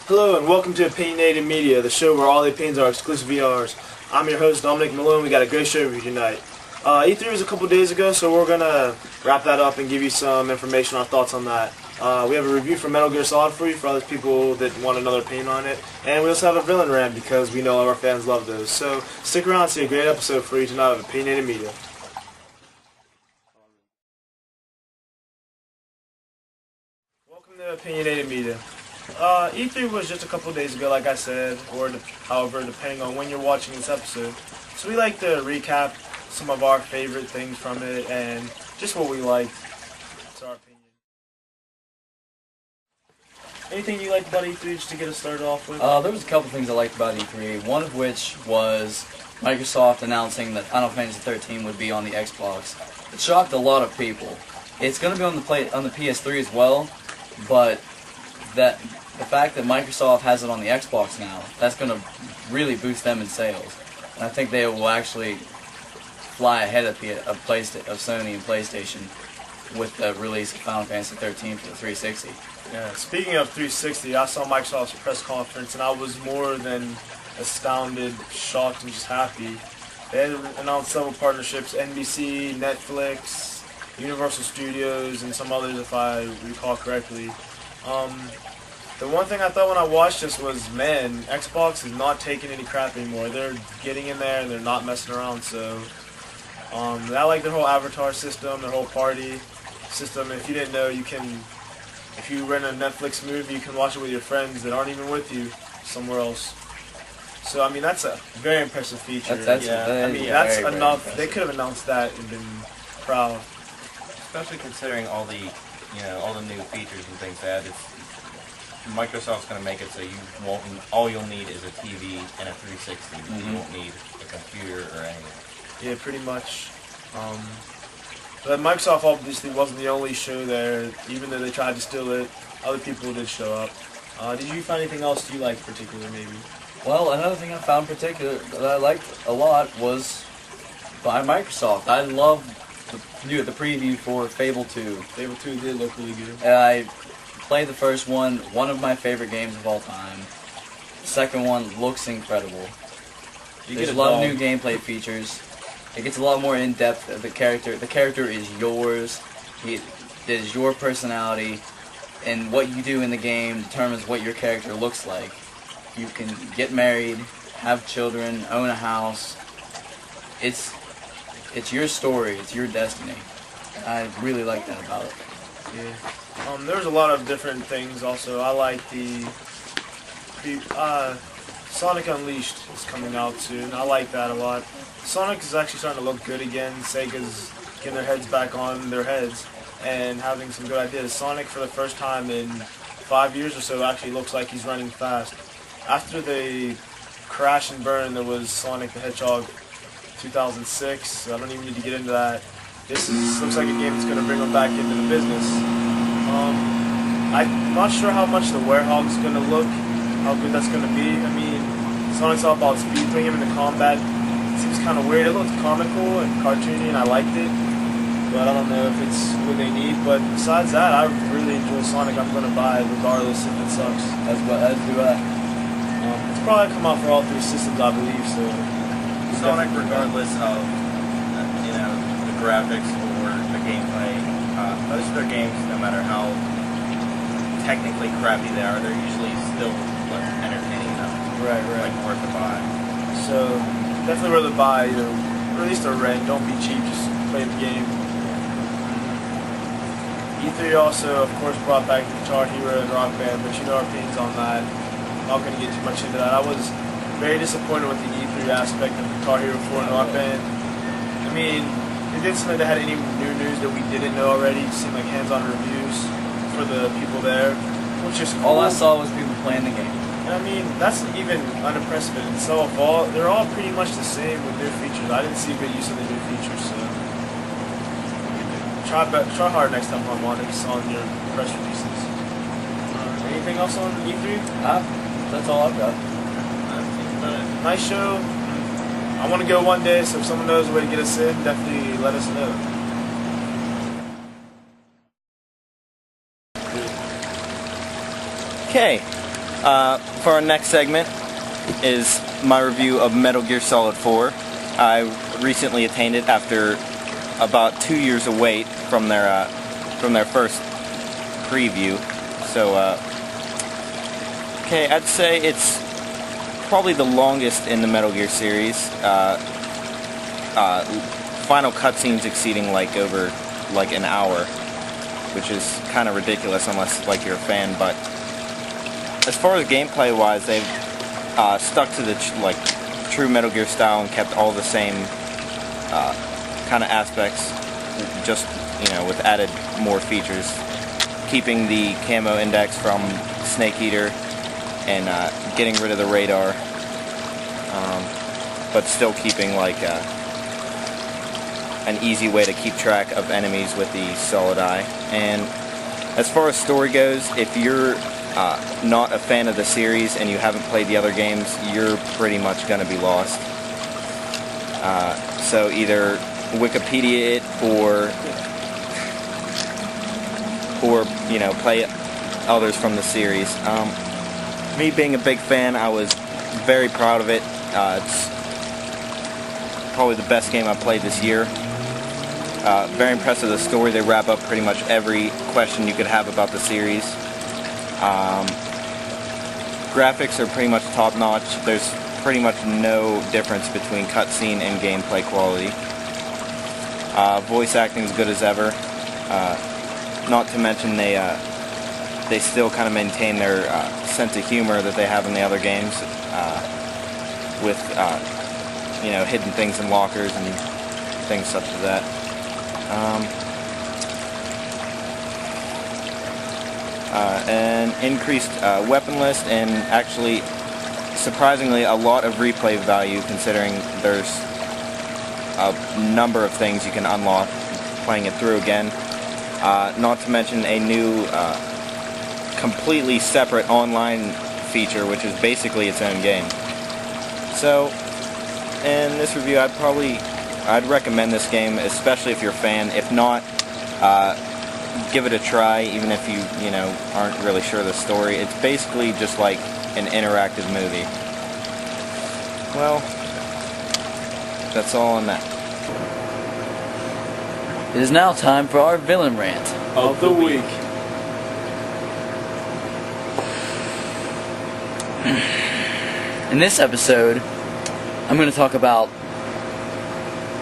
Hello and welcome to Opinionated Media, the show where all the opinions are exclusively ours. I'm your host, Dominic Malone. We got a great show for you tonight. E3 was a couple days ago, so we're going to wrap that up and give you some information, our thoughts on that. We have a review for Metal Gear Solid for you, for other people that want another opinion on it. And we also have a villain rant because we know our fans love those. So stick around and see a great episode for you tonight of Opinionated Media. Welcome to Opinionated Media. E3 was just a couple days ago, like I said, or however, depending on when you're watching this episode. So we like to recap some of our favorite things from it and just what we liked. It's our opinion. Anything you liked about E3 just to get us started off with? There was a couple things I liked about E3, one of which was Microsoft announcing that Final Fantasy 13 would be on the Xbox. It shocked a lot of people. It's going to be on the PS3 as well, but the fact that Microsoft has it on the Xbox now, that's going to really boost them in sales. And I think they will actually fly ahead of Sony and PlayStation with the release of Final Fantasy 13 for the 360. Yeah, speaking of 360, I saw Microsoft's press conference and I was more than astounded, shocked, and just happy. They had announced several partnerships, NBC, Netflix, Universal Studios, and some others if I recall correctly. The one thing I thought when I watched this was, man, Xbox is not taking any crap anymore. They're getting in there and they're not messing around, so I like their whole avatar system, their whole party system. If you didn't know, you can, if you rent a Netflix movie, you can watch it with your friends that aren't even with you somewhere else. So, I mean, that's a very impressive feature. That's enough. They could have announced that and been proud. Especially considering all the, all the new features and things that Microsoft's going to make it so all you'll need is a TV and a 360. You won't need a computer or anything. Yeah, pretty much. But Microsoft obviously wasn't the only show there. Even though they tried to steal it, other people did show up. Did you find anything else you liked particularly, maybe? Well, another thing I found particular that I liked a lot was by Microsoft. I loved the preview for Fable 2. Fable 2 did look really good. And I played the first one of my favorite games of all time. The second one looks incredible. There's a lot of new gameplay features. It gets a lot more in depth. The character is yours. It is your personality, and what you do in the game determines what your character looks like. You can get married, have children, own a house. It's your story. It's your destiny. I really like that about it. Yeah. There's a lot of different things also. I like the Sonic Unleashed is coming out soon. I like that a lot. Sonic is actually starting to look good again. Sega's getting their heads back on their heads and having some good ideas. Sonic, for the first time in 5 years or so, actually looks like he's running fast. After the crash and burn, there was Sonic the Hedgehog 2006. So I don't even need to get into that. This looks like a game that's going to bring him back into the business. I'm not sure how much the Werehog is going to look, how good that's going to be. I mean, Sonic's all about speed, putting him into combat. It seems kind of weird. It looked comical and cartoony, and I liked it. But I don't know if it's what they need. But besides that, I really enjoy Sonic. I'm going to buy it regardless if it sucks. As do I. It's probably come out for all three systems, I believe. So Sonic, regardless of the graphics or the gameplay, most of their games, no matter how technically crappy they are, they're usually still entertaining enough. Right. Like worth the buy. So definitely rather buy either, or at least a rent. Don't be cheap. Just play the game. E3 also, of course, brought back Guitar Hero and Rock Band, but you know our opinions on that. I'm not going to get too much into that. I was very disappointed with the E3 aspect of Guitar Hero 4 and Rock Band. I mean, it didn't seem like they had any new news that we didn't know already. It seemed like hands-on reviews for the people there, which is cool. All I saw was people playing the game. And I mean, that's even unimpressive in itself. They're all pretty much the same with new features. I didn't see good use of the new features, so try hard next time I'm on your press releases. Anything else on E3? That's all I've got. Nice show. I want to go one day, so if someone knows a way to get us in, definitely let us know. Okay, For our next segment is my review of Metal Gear Solid 4. I recently attained it after about 2 years of wait from their first preview. So, okay, I'd say it's probably the longest in the Metal Gear series. Final cutscenes exceeding over an hour, which is kind of ridiculous unless you're a fan. But as far as gameplay wise, they've stuck to the true Metal Gear style and kept all the same kind of aspects, just with added more features, keeping the camo index from Snake Eater and getting rid of the radar, but still keeping an easy way to keep track of enemies with the solid eye. And as far as story goes, if you're not a fan of the series and you haven't played the other games, you're pretty much going to be lost. So either Wikipedia it or play others from the series. Me being a big fan, I was very proud of it. It's probably the best game I've played this year. Very impressed with the story. They wrap up pretty much every question you could have about the series. Graphics are pretty much top-notch. There's pretty much no difference between cutscene and gameplay quality. Voice acting is good as ever. Not to mention they still kind of maintain their sense of humor that they have in the other games, with hidden things in lockers and things such as that. An increased weapon list, and actually, surprisingly, a lot of replay value, considering there's a number of things you can unlock playing it through again. Not to mention a new, completely separate online feature, which is basically its own game. So, in this review, I'd recommend this game, especially if you're a fan. If not, give it a try, even if you aren't really sure of the story. It's basically just like an interactive movie. Well, that's all on that. It is now time for our villain rant Of the week. In this episode, I'm going to talk about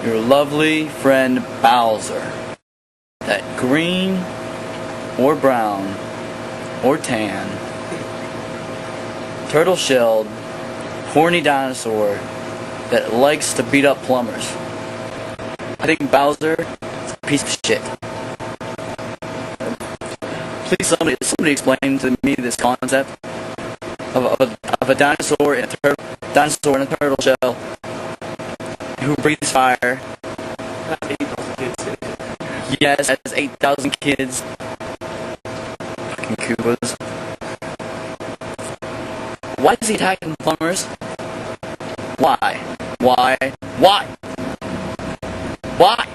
your lovely friend Bowser. That green, or brown, or tan, turtle-shelled, horny dinosaur that likes to beat up plumbers. I think Bowser is a piece of shit. Please somebody explain to me this concept of a dinosaur in a turtle shell who breathes fire. Yes, has 8,000 kids. Fucking Koopas. Why is he attacking plumbers? Why? Why? Why? Why?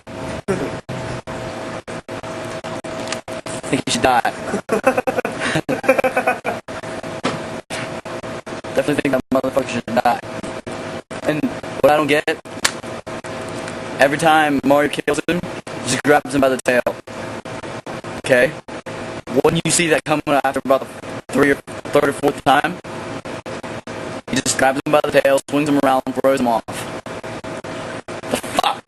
I think he should die. Definitely think that motherfucker should die. And what I don't get, every time Mario kills him, he just grabs him by the tail. Okay? When you see that coming after about the third or fourth time, he just grabs him by the tail, swings him around, and throws him off. The fuck?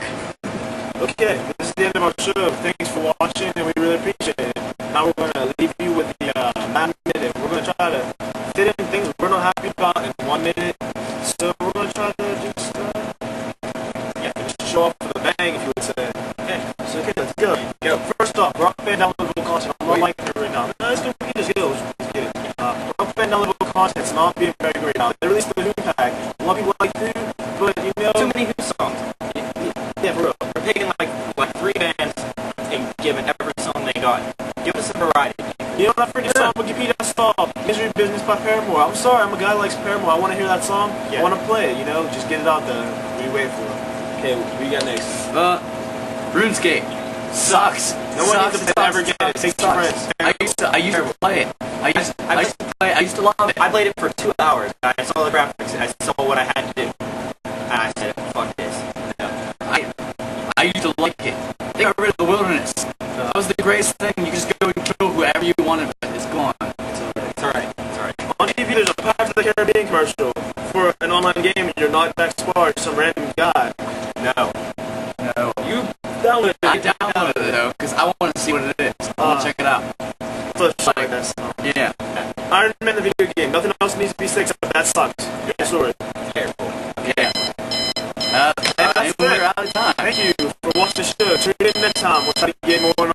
Okay, this is the end of our show. Thanks for watching, and we really appreciate it. Now we're going to leave you with the Man Minute. We're going to try to fit in things we're not happy about in 1 minute. So we're going to try to just show off with a bang, if you would say. Okay, so let's go. First off, rock band downloadable content. I'm not liking it right now. No, let's do it. Just get it. Rock band downloadable content's not being very great now. They released the Who pack. A lot of people like Who, but Too many Who songs. Yeah, for real. We're taking like 3 bands and giving every song they got. Give us a variety. You know that freaking song, Wikipedia stop. Misery Business by Paramore. I'm sorry, I'm a guy who likes Paramore. I want to hear that song. Yeah. I want to play it, just get it out there. We wait for it. Okay, what we got next? RuneScape. Sucks. No one needs to ever get it. Take two friends. I used to play it. I used to play. I used to love it. I played it for 2 hours. I saw the graphics. I saw what I had to do, and I said, "Fuck this." No. I used to like it. They got rid of the wilderness. That was the greatest thing. You just go and kill whoever you wanted, but it's gone. It's alright. It's alright. On TV, there's a Pirates of the Caribbean commercial for an online game, and you're not next bar, some random guy. No. You downloaded it. I downloaded it though because I want to see what it is. I want to check it out. Like this. Yeah. Iron Man the video game. Nothing else needs to be said except that sucks. Good story. Terrible. Yeah. That's and we're it. out of time. Thank you for watching the show. Tune in next time. We'll try to get more